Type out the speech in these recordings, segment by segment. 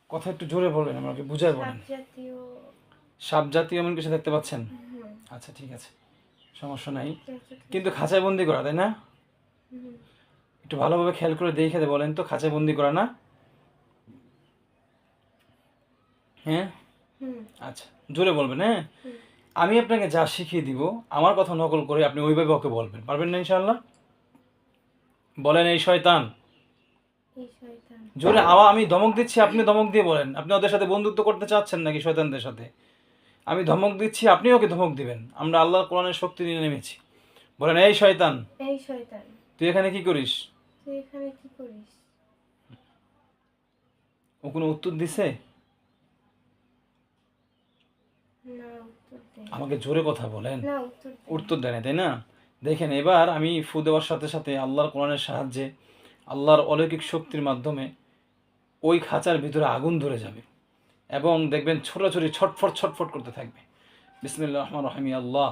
কথা একটু জোরে বলবেন, আমাকে বুঝায় বলেন। সাপ জাতীয় এমন কিছু দেখতে পাচ্ছেন? আচ্ছা ঠিক আছে, সমস্যা নাই। কিন্তু খাঁচায় বন্দি করা, তাই না? একটু ভালোভাবে খেয়াল করে দেখে বলেন তো, খাঁচায় বন্দি করা না? হ্যাঁ আচ্ছা, জোরে বলবেন। হ্যাঁ, আমি আপনাকে যা শিখিয়ে দিব আমার কথা নকল করে আপনি ওইভাবে ওকে বলবেন, পারবেন না ইনশাআল্লাহ? বলেন এই শয়তান। জোরে আমি ধমক দিচ্ছি, আপনি ধমক দিয়ে বলেন। আপনি ওদের সাথে বন্ধুত্ব করতে চাচ্ছেন নাকি শয়তানদের সাথে? আমি ধমক দিচ্ছি, আপনি ওকে ধমক দিবেন। আমরা আল্লাহর কোরআনের শক্তি নিয়ে নেমেছি। বলেন এই শয়তান, এই শয়তান, তুই এখানে কি করিস? তুই এখানে কি করিস? ও কোনো উত্তর দিছে? না, উত্তর দেয় আমাকে জোরে কথা বলেন। না, উত্তর দেয় না, তাই না? দেখেন, এবার আমি ফু দেওয়ার সাথে সাথে আল্লাহর কোরআনের সাহায্যে, আল্লাহর অলৌকিক শক্তির মাধ্যমে ওই খাঁচার ভিতরে আগুন ধরে যাবে এবং দেখবেন ছোটাছুটি ছটফট ছটফট করতে থাকবে। বিসমিল্লাহির রহমানির রহিম। আল্লাহ,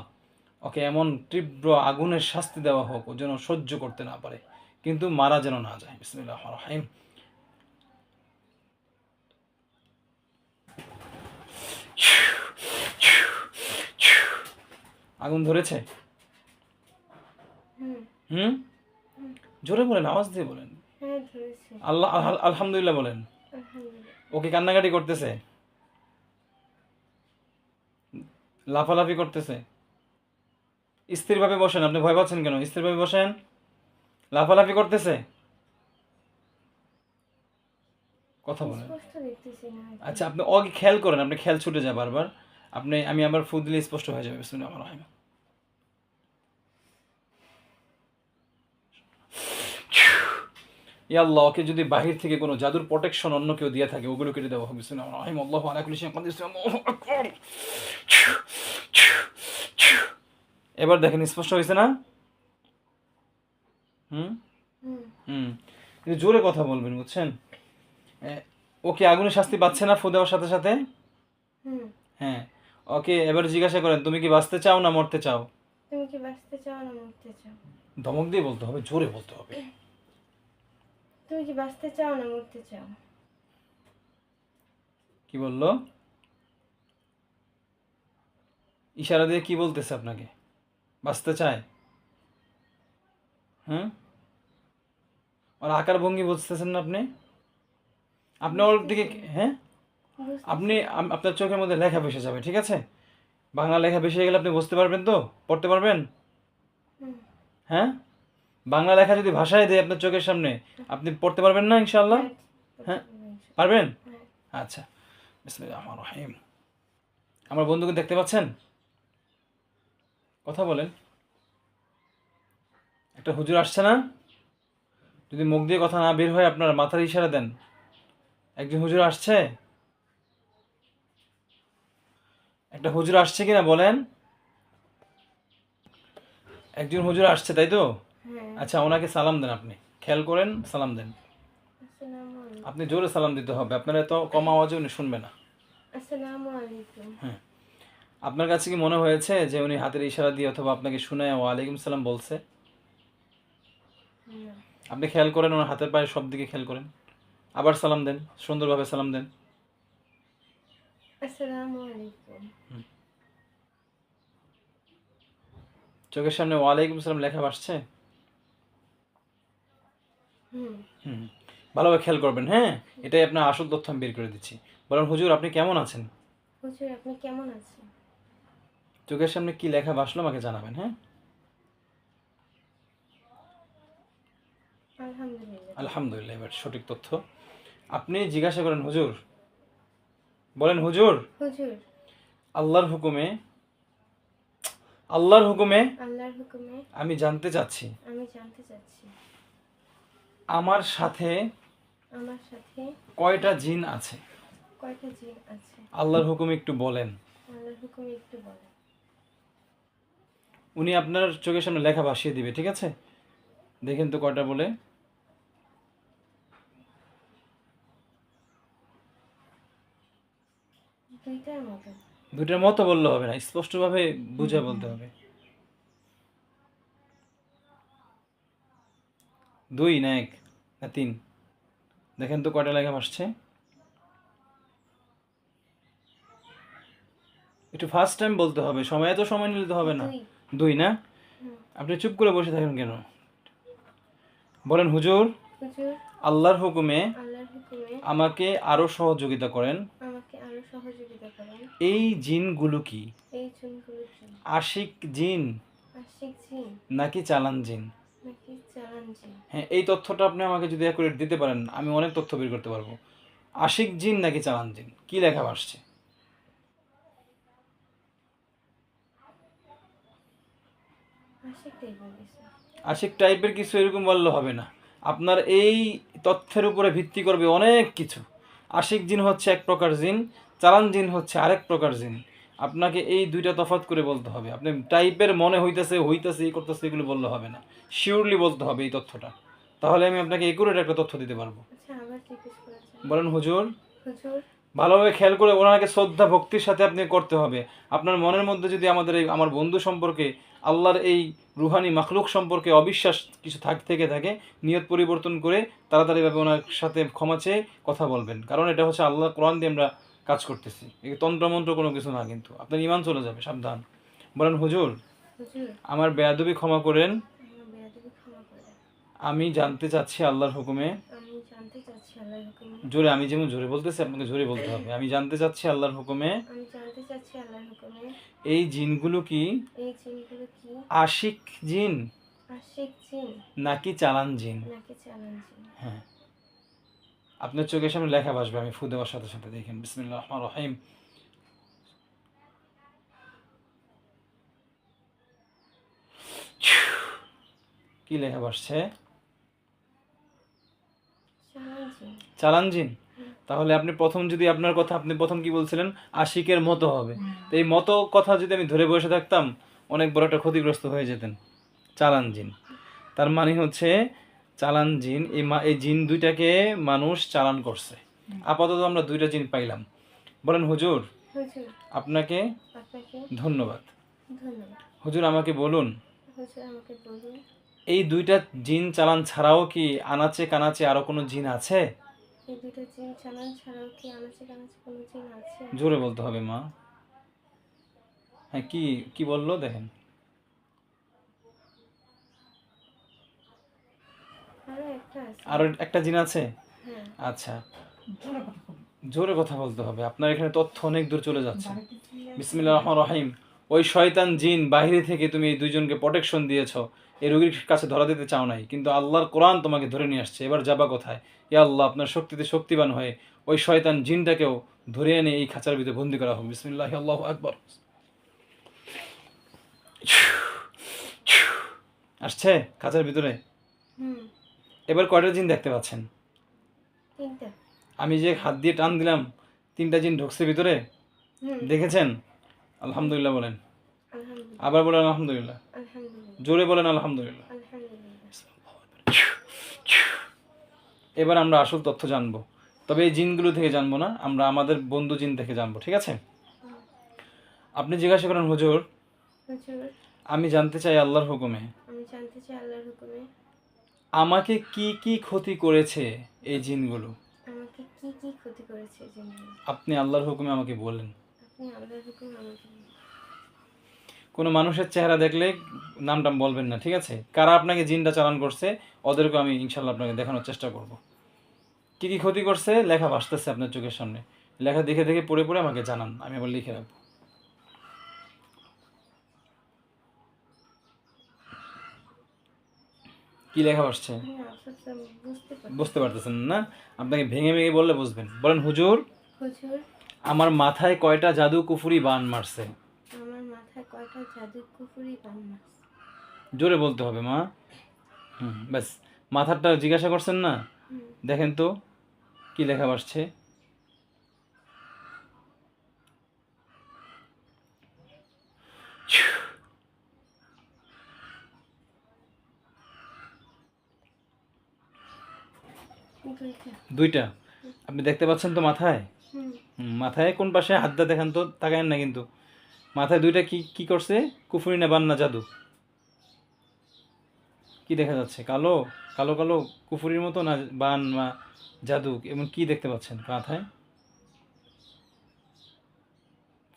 ওকে এমন তীব্র আগুনের শাস্তি দেওয়া হোক ও যেন সহ্য করতে না পারে, কিন্তু মারা যেন না যায়। বিসমিল্লাহির রহমানির রহিম। আগুন ধরেছে? হুম, জোরে বলেন, আওয়াজ দিয়ে বলেন। আল্লাহ আলহামদুলিল্লাহ বলেন। ওকে কান্নাকাটি করতেছে, লাফালাফি করতেছে। স্থিরভাবে বসেন, আপনি ভয় পাচ্ছেন কেন? স্থিরভাবে বসেন। লাফালাফি করতেছে, কথা বলেন। আচ্ছা, আপনি ওকে খেয়াল করেন, আপনি খেয়াল ছুটে যায় বারবার। আমি আবার ফু দিলে স্পষ্ট হয়ে যাবে। বিসমিল্লাহির রহমানির রহিম। ইয়া আল্লাহ, ওকে যদি বাহির থেকে কোনো জাদুর প্রোটেকশন অন্য কেউ দিয়ে থাকে, ওগুলো কেটে দেওয়া হবে। বিসমিল্লাহির রহমানির রহিম। আল্লাহু আলা কুল্লি শাইইন কাদির। আল্লাহু আকবার। এবার দেখেন স্পষ্ট হয়েছে না? হুম হুম কিন্তু জোরে কথা বলবেন, বুঝছেন? ওকে আগুনের শাস্তি পাচ্ছে না ফু দেওয়ার সাথে সাথে? হ্যাঁ, ওকে এবার জিজ্ঞাসা করেন, তুমি কি বাঁচতে চাও না মরতে চাও? তুমি কি বাঁচতে চাও না মরতে চাও? ধমক দিয়ে বলতে হবে, জোরে বলতে হবে। তুমি কি বাঁচতে চাও না মরতে চাও? কি বললো? ইশারা দিয়ে কি বলতেছে আপনাকে? বাঁচতে চায়? হ্যাঁ, ওর আকার ভঙ্গি বুঝতেছেন না আপনি? আপনি ওর দিকে, হ্যাঁ, আপনি আপনার চোখের মধ্যে লেখা ভেসে যাবে, ঠিক আছে? বাংলা লেখা ভেসে গেলে আপনি বুঝতে পারবেন তো? পড়তে পারবেন? হ্যাঁ, বাংলা লেখা যদি ভাষায় দেয় আপনার চোখের সামনে, আপনি পড়তে পারবেন না ইনশাআল্লাহ? হ্যাঁ, পারবেন? আচ্ছা, বিসমিল্লাহির রহমানির রহিম। আমার বন্ধুকে দেখতে পাচ্ছেন? কথা বলেন। একটা হুজুর আসছে না? যদি মুখ দিয়ে কথা না বের হয় আপনার মাথার ইশারা দেন। একজন হুজুর আসছে? একটা হুজুর আসছে কিনা বলেন? একজন হুজুর আসছে, তাই তো? আচ্ছা, ওনাকে সালাম দেন। আপনি খেয়াল করেন, সালাম দেন। আপনি জোরে সালাম দিতে হবে, আপনার এত কম আওয়াজে উনি শুনবে না। আসসালামু আলাইকুম। হ্যাঁ, আপনার কাছে কি মনে হয়েছে যে উনি হাতের ইশারা দিয়ে অথবা আপনাকে শুনে ওয়ালাইকুম সালাম বলছে? আপনি খেয়াল করেন, ওনার হাতের পায়ে সব দিকে খেয়াল করেন। আবার সালাম দেন, সুন্দরভাবে সালাম দেন। আসসালামু আলাইকুম। চোখের সামনে ওয়ালাইকুম সালাম লেখা আসছে? হুম, ভালোভাবে খেয়াল করবেন। হ্যাঁ, এটাই আপনার আসল তথ্য আমি বের করে দিচ্ছি। বলেন হুজুর, আপনি কেমন আছেন? হুজুর, আপনি কেমন আছেন? চোখের সামনে কি লেখা ভাসলো আমাকে জানাবেন। হ্যাঁ, আলহামদুলিল্লাহ। আলহামদুলিল্লাহ, এবার সঠিক তথ্য। আপনি জিজ্ঞাসা করেন, হুজুর, বলেন হুজুর, হুজুর, আল্লাহর হুকুমে, আল্লাহর হুকুমে আল্লাহর হুকুমে আমি জানতে চাচ্ছি আমি জানতে চাচ্ছি আমার সাথে আমার সাথে কয়টা জিন আছে? কয়টা জিন আছে? আল্লাহর হুকুমে একটু বলেন। আল্লাহর হুকুমে একটু বলেন। উনি আপনার চোখের সামনে লেখা ভাসিয়ে দিবে, ঠিক আছে? দেখেন তো কয়টা বলে। দুইটার মতো। দুইটার মতো বললে হবে না, স্পষ্টভাবে বুঝে বলতে হবে। দুই না এক না তিন? দেখেন তো কয়টা লেখা ভাসছে। একটু ফার্স্ট টাইম বলতে হবে, সময় এত সময় নিলে তো হবে না। 2 2 না? হুম। আপনি চুপ করে বসে থাকেন কেন? বলেন হুজুর, হুজুর, আল্লাহর হুকুমে আল্লাহর হুকুমে আমাকে আরো সহযোগিতা করেন। আমাকে আরো সহযোগিতা করেন। এই জিনগুলো কি? এই জিনগুলো কি? আশিক জিন আশিক জিন নাকি চালান জিন? নাকি চালান জিন? হ্যাঁ, এই তথ্যটা আপনি আমাকে যদি অ্যাকুরেট দিতে পারেন, আমি অনেক তথ্য বের করতে পারবো। আশিক জিন নাকি চালান জিন, কি লেখা আসছে? আশিক টাইপের কিছু। আশিক টাইপের কিছু এরকম বললে হবে না। আপনার এই তথ্যের উপরে ভিত্তি করবে অনেক কিছু। আশিক জিন হচ্ছে এক প্রকার জিন, চালান জিন হচ্ছে আরেক প্রকার জিন। আপনাকে এই দুইটা তফাৎ করে বলতে হবে। আপনি টাইপের মনে হইতেছে হইতেছে এই করতেছে এগুলো বললে হবে না, শিওরলি বলতে হবে এই তথ্যটা। তাহলে আমি আপনাকে একুরেট একটা তথ্য দিতে পারবো। আচ্ছা, আবার জিজ্ঞেস করেছেন। বলেন হুজুর। হুজুর, ভালোভাবে খেয়াল করে ওনাকে শ্রদ্ধা ভক্তির সাথে আপনি করতে হবে। আপনার মনের মধ্যে যদি আমাদের এই আমার বন্ধু সম্পর্কে, আল্লাহর এই রুহানি মাখলুক সম্পর্কে অবিশ্বাস কিছু থেকে থাকে, নিয়ত পরিবর্তন করে তাড়াতাড়িভাবে ওনার সাথে ক্ষমা চেয়ে কথা বলবেন। কারণ এটা হচ্ছে আল্লাহ কোরআন দিয়ে আমরা কাজ করতেছি, এই তন্ত্রমন্ত্র কোনো কিছু না, কিন্তু আপনার ইমান চলে যাবে, সাবধান। বলেন হুজুর, হুজুর, আমার বেয়াদবি ক্ষমা করেন। আমার বেয়াদবি ক্ষমা করে। আমি জানতে চাচ্ছি আল্লাহর হুকুমে। আমি জানতে চাচ্ছি আল্লাহর হুকুমে। জোরে, আমি যেমন জোরে বলতেছি আপনাকে জোরে বলতে হবে। আমি জানতে চাচ্ছি আল্লাহর হুকুমে আমি জানতে চাচ্ছি আল্লাহর হুকুমে এই জিনগুলো কি এই জিনগুলো কি? আশিক জিন আশিক জিন নাকি চালান জিন? নাকি চালান জিন? হ্যাঁ, আপনার চোখের সামনে লেখা ভাসবে, আমি ফু দেওয়ার সাথে সাথে দেখেন। বিসমিল্লাহির রহমানির রহিম। কি লেখা ভাসছে? চালান জিন। চালান জিন। তাহলে আপনি প্রথম যদি আপনার কথা, আপনি প্রথম কি বলছিলেন? আশিকের মতো হবে। তো এই মতো কথা যদি আমি ধরে বসে থাকতাম, অনেক বড় একটা ক্ষতিগ্রস্ত হয়ে যেতেন। চালান জিন তার মানে হচ্ছে, চালান জিন এই জিন দুইটাকে মানুষ চালান করছে। আপাতত আমরা দুইটা জিন পাইলাম। বলেন হুজুর, হুজুর, আপনাকে আপনাকে ধন্যবাদ। ধন্যবাদ। হুজুর, আমাকে বলুন, হুজুর, আমাকে বলুন, এই দুইটা জিন চালান ছাড়াও কি আনাচে কানাচে আরো কোনো জিন আছে? এই দুটো জিন চালান ছাড়াও কি আনাচে কানাচে কোনো জিন আছে? জোরে বলতে হবে মা। হ্যাঁ, কি কি বললো দেখেন। আরো একটা আছে। আরো একটা জিন আছে? হ্যাঁ। আচ্ছা, জোরে কথা বলতে হবে, আপনার এখানে তথ্য অনেক দূর চলে যাচ্ছে। বিসমিল্লাহির রহমানির রহিম। ওই শয়তান জিন বাহিরে থেকে তুমি এই দুইজনকে প্রোটেকশন দিয়েছো, এই রোগীর কাছে ধরা দিতে চাও নাই, কিন্তু আল্লাহর কোরআন তোমাকে ধরে নিয়ে আসছে। এবার যাবা কোথায়? ইয়া আল্লাহ, আপনার শক্তিতে শক্তিবান হয়ে ওই শয়তান জিনটাকেও ধরে এনে এই খাঁচার ভিতরে বন্দি করা হোক। বিসমিল্লাহি আল্লাহু আকবার। আসছে খাঁচার ভিতরে। হুম। এবার কয়টা জিন দেখতে পাচ্ছেন? 3টা। আমি যে হাত দিয়ে টান দিলাম, 3টা জিন ঢুকছে ভিতরে, হুম। দেখেছেন? আলহামদুলিল্লাহ বলেন। আলহামদুলিল্লাহ। আবার বলেন আলহামদুলিল্লাহ। আলহামদুলিল্লাহ। জোরে বলেন আলহামদুলিল্লাহ। আলহামদুলিল্লাহ। এবার আমরা আসল তথ্য জানবো, তবে এই জিনগুলো থেকে জানবো না, আমরা আমাদের বন্ধু জিন থেকে জানবো, ঠিক আছে? আপনি জিজ্ঞাসা করেন, হুজুর, হুজুর, আমি জানতে চাই আল্লাহর হুকুমে আমি জানতে চাই আল্লাহর হুকুমে আমাকে কি কি ক্ষতি করেছে এই জিনগুলো? আমাকে কি কি ক্ষতি করেছে এই জিনগুলো? আপনি আল্লাহর হুকুমে আমাকে বলেন। আপনি আল্লাহর হুকুমে আমাকে বলুন। কোনো মানুষের চেহারা দেখলে নামটা বলবেন না, ঠিক আছে? কারা আপনাকে জিনটা চালান করছে ওদেরকে আমি ইনশাল্লাহ আপনাকে দেখানোর চেষ্টা করব। কি কি ক্ষতি করছে লেখা ভাসতেছে আপনার চোখের সামনে, লেখা দেখে দেখে পড়ে পড়ে আমাকে জানান, আমি আবার লিখে রাখবো। কি লেখা ভাসছে? আমি আফসোস আমি বুঝতে পারি। বুঝতে পারতেছেন না? আপনাকে ভেঙে ভেঙে বললে বুঝবেন। বলেন হুজুর, হুজুর, আমার মাথায় কয়টা জাদু কুফুরি বান মারছে? আমার মাথায় কয়টা জাদু কুফুরি বান মারছে? জোরে বলতে হবে মা। ব্যাস, মাথারটা জিজ্ঞাসা করছেন না? হুম। দেখেন তো কি লেখা ভাসছে। দুইটা আপনি দেখতে পাচ্ছেন তো মাথায়? হুম। মাথায় কোন পাশে হাতটা দেখান তো, তাকায়েন না কিন্তু। মাথায় দুইটা কি কি করছে? কুফুরি না বান না জাদু? কি দেখা যাচ্ছে? কালো কালো কালো কুফুরির মতো, না বান বা জাদু, এমন কি দেখতে পাচ্ছেন মাথায়?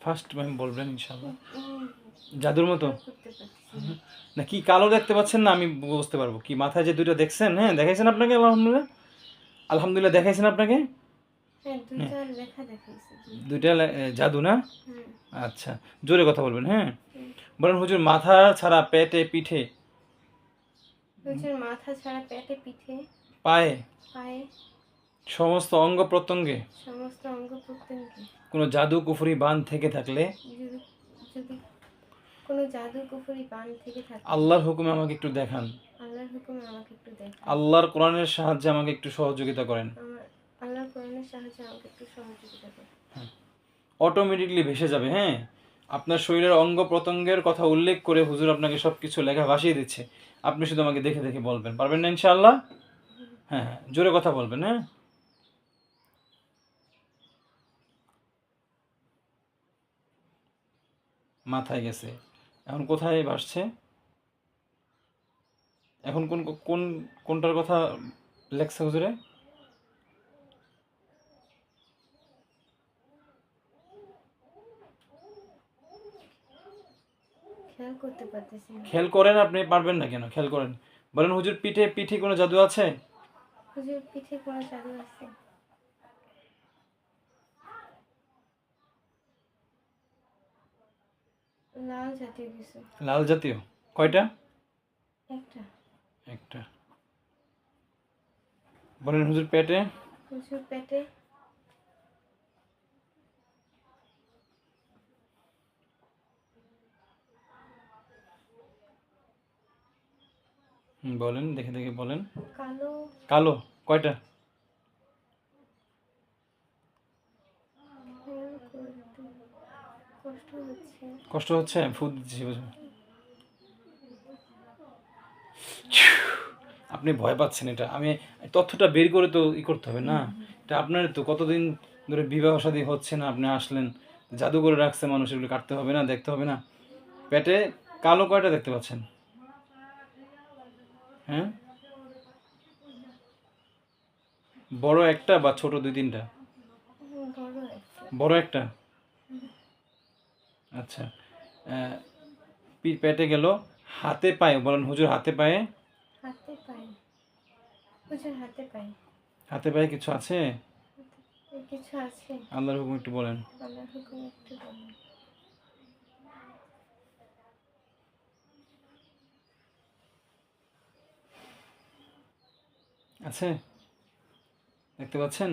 ফার্স্ট টাইম বলবেন ইনশাআল্লাহ। উম, জাদুর মতো করতে পারতেছি না। না, কি কালো দেখতে পাচ্ছেন না? আমি বুঝতে পারবো কি মাথায় যে দুইটা দেখছেন, হ্যাঁ দেখাইছেন আপনাকে? আলহামদুলিল্লাহ, আলহামদুলিল্লাহ দেখাইছেন আপনাকে। হ্যাঁ, দুইটা লেখা দেখাইছে। দুইটা জাদু না? হুম আচ্ছা, জোরে কথা বলবেন, হ্যাঁ। হুম। বলেন হুজুর, মাথা ছাড়া পেটে, পিঠে, হুজুর মাথা ছাড়া পেটে, পিঠে, পায়ে, পায়ে, সমস্ত অঙ্গ প্রত্যঙ্গে সমস্ত অঙ্গ প্রত্যঙ্গে কোনো জাদু কুফরি বান থেকে থাকলে যদি যদি কোনো জাদু কুফরি বান থেকে থাকে, আল্লাহর হুকুমে আমাকে একটু দেখান। আল্লাহর হুকুমে আমাকে একটু দেখান। আল্লাহর কোরআনের সাহায্যে আমাকে একটু সহযোগিতা করেন। আমার আল্লাহর কোরআনের সাহায্যে আমাকে একটু সহযোগিতা করুন। অটোমেটিকলি ভেসে যাবে, হ্যাঁ। আপনার শরীরের অঙ্গ প্রত্যঙ্গের কথা উল্লেখ করে হুজুর আপনাকে সব কিছু লেখা ভাসিয়ে দিচ্ছে। আপনি শুধু আমাকে দেখে দেখে বলবেন, পারবেন না ইনশাআল্লাহ? হ্যাঁ হ্যাঁ, জোরে কথা বলবেন, হ্যাঁ। মাথায় গেছে, এখন কোথায় ভাসছে? এখন কোন কোন কোনটার কথা লেখছে হুজুরে? খেয়াল করতে পারতেছি না। খেয়াল করেন, আপনি পারবেন না কেন? খেয়াল করেন। বলেন হুজুর, পিঠে পিঠে কোনো জাদু আছে? হুজুর পিঠে কোনো জাদু আছে? লাল জাতীয় কিছু লাল জাতীয়? কয়টা? একটা। একটা। বলেন হুজুর, পেটে? হুজুর পেটে বলেন, দেখে দেখে বলেন। কালো। কালো? কয়টা? খেয়াল করতে কষ্ট হচ্ছে। কষ্ট হচ্ছে? ফুদ দিচ্ছি বুঝো। আপনি ভয় পাচ্ছেন, এটা আমি তথ্যটা বের করে তো করতে হবে না? এটা আপনার তো কতদিন ধরে বিবাহ শাদী হচ্ছে না, আপনি আসলেন, জাদু করে রাখছে মানুষ, এগুলো কাটতে হবে না, দেখতে হবে না? পেটে কালো কয়টা দেখতে পাচ্ছেন? হ্যাঁ, বড় একটা বা ছোট দুই তিনটা? বড় একটা। বড় একটা। আচ্ছা, আহ, পেটে গেল। হাতে পায়ে বলেন হুজুর, হাতে পায়ে? হাতে পায়ে। হুজুর হাতে পায়ে হাতে পায়ে কিছু আছে? কিছু আছে? আল্লাহর হুকুম একটু বলেন। আল্লাহর হুকুম একটু বলুন। আছে? দেখতে পাচ্ছেন?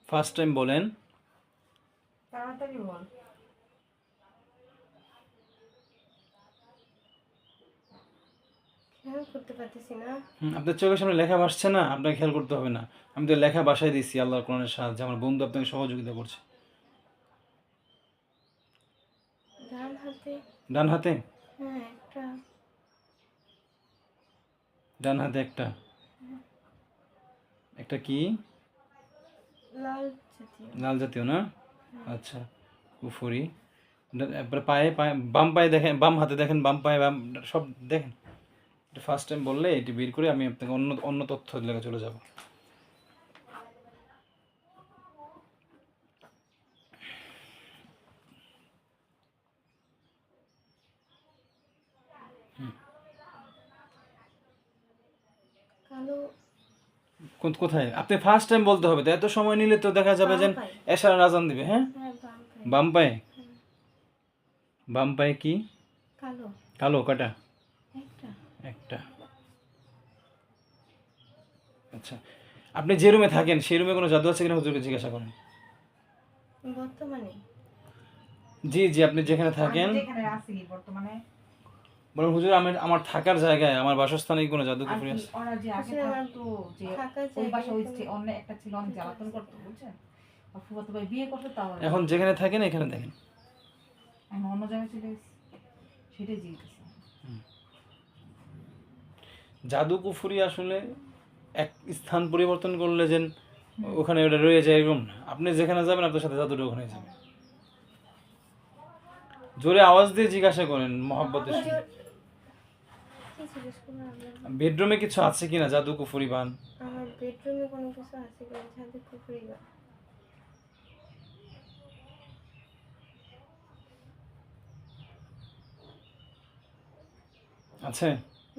ফার্স্ট টাইম বলেন। তাড়াতাড়ি বল। খেয়াল করতে পারতেছি না। আপনার চোখের সামনে লেখা ভাসছে না? আপনাকে খেয়াল করতে হবে না, আমি তো লেখা বাসায় দিচ্ছি আল্লাহর কোরআনের সাহায্যে। আমার বন্ধু আপনাকে সহযোগিতা করছে। ডান হাতে। ডান হাতে? হ্যাঁ একটা। ডান হাতে একটা। একটা কি? লাল জাতীয়। লাল জাতীয় না? আচ্ছা, কুফরি। এরপরে পায়ে, পায়ে বাম পায়ে দেখেন, বাম হাতে দেখেন, বাম পায়ে, বাম সব দেখেন। এটা ফার্স্ট টাইম বললে এটি বের করে আমি আপনাকে অন্য অন্য তথ্য লেগে চলে যাব। কালো। কোথায়? আপনি ফার্স্ট টাইম বলতে হবে তো, এত সময় নিলে তো দেখা যাবে যে বাম পায়ে। এশারা আজান দিবে, হ্যাঁ। হ্যাঁ বাম পায়ে। বাম পায়ে? বাম পায়ে কি? কালো কালো কটা? একটা। একটা। আচ্ছা, আপনি যে রুমে থাকেন সেই রুমে কোনো জাদু আছে কিনা হুজুরকে জিজ্ঞাসা করেন। বর্তমানে জি জি, আপনি যেখানে থাকেন আমি যেখানে আছি বর্তমানে বলুন হুজুর, আমি আমার থাকার জায়গায়, আমার বাসস্থানে কি কোনো জাদু আর কুফরি কি আছে? ওরা যে আগে আসলে আমার থাকতো, যে থাকার ওই জায়গায় বাসা ওই কোনো- অন্য একটা ছিল, অনেক জ্বালাতন করতো বুঝছেন। আর ফুফাতো ভাই বিয়ে করতে, তাও আর এখন যেখানে থাকেন এখানে দেখেন। আমি অন্য জায়গায় চলে গেছি, সেটাই জিজ্ঞেস। জাদু কুফরি আসলে এক স্থান পরিবর্তন করলে যেন ওখানে ওটা রয়ে যায় এরকম না। আপনি যেখানে যাবেন আপনার সাথে জাদুটা ওখানে যাবে। জোরে আওয়াজ দিয়ে জিজ্ঞাসা করেন মহব্বতের সাথে। হুজুর কি জিজ্ঞেস করবো আপনার? বেডরুমে কিছু আছে কিনা জাদু কুফরি বান? আমার বেডরুমে কোনো কিছু আছে কিনা জাদু কুফরি বা? আছে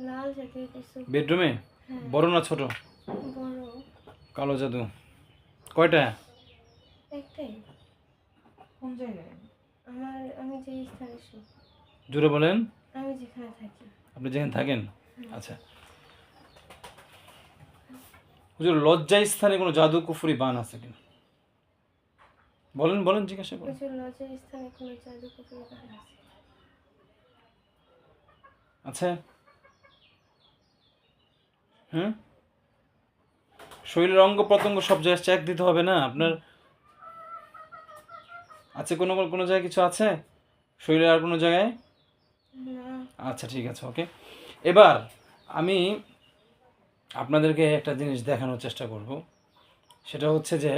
লাল জাতীয় কিছু। বেডরুমে? হ্যাঁ, বড় না ছোট? বড়। কালো জাদু কয়টা? একটাই। কোন জায়গায়? আমি যে স্থানে শুই, জোরে বলেন। আমি যেখানে থাকি। আপনি যেখানে থাকেন? আচ্ছা হুজুর, লজ্জা স্থানে কোনো জাদু কুফরি বান আছে কিনা? বলেন বলেন, জিজ্ঞাসা করেন। প্রচুর লজ্জার স্থানে কোনো জাদু কুফরি বান আছে? আছে? হুম, শরীরের অঙ্গ প্রত্যঙ্গ সব জায়গায় চেক দিতে হবে না আপনার? আছে কোনো কোনো জায়গায় কিছু আছে শরীরের আর কোনো জায়গায়? না। আচ্ছা ঠিক আছে, ওকে। এবার আমি আপনাদেরকে একটা জিনিস দেখানোর চেষ্টা করব, সেটা হচ্ছে যে